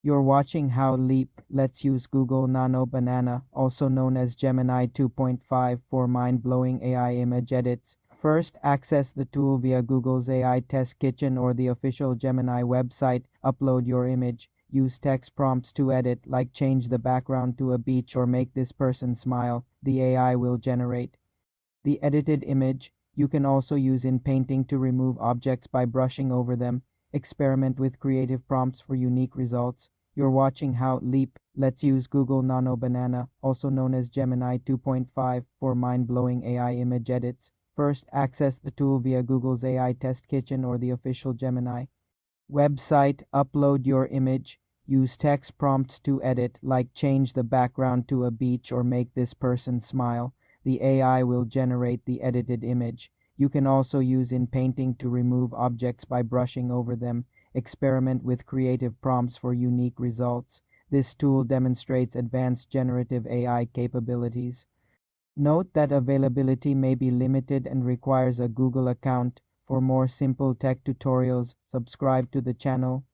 You're watching how Leap. Let's use Google Nano Banana, also known as Gemini 2.5, for mind-blowing AI image edits. First, access the tool via Google's AI Test Kitchen or the official Gemini website. Upload your image. Use text prompts to edit, like change the background to a beach or make this person smile. The AI will generate the edited image. You can also use in painting to remove objects by brushing over them. Experiment with creative prompts for unique results. You're watching how Leap. Let's use Google Nano Banana, also known as Gemini 2.5, for mind-blowing AI image edits. First, access the tool via Google's AI Test Kitchen or the official Gemini website. Upload your image. Use text prompts to edit, like change the background to a beach or make this person smile. The AI will generate the edited image. You can also use in painting to remove objects by brushing over them. Experiment with creative prompts for unique results. This tool demonstrates advanced generative AI capabilities. Note that availability may be limited and requires a Google account. For more simple tech tutorials, subscribe to the channel.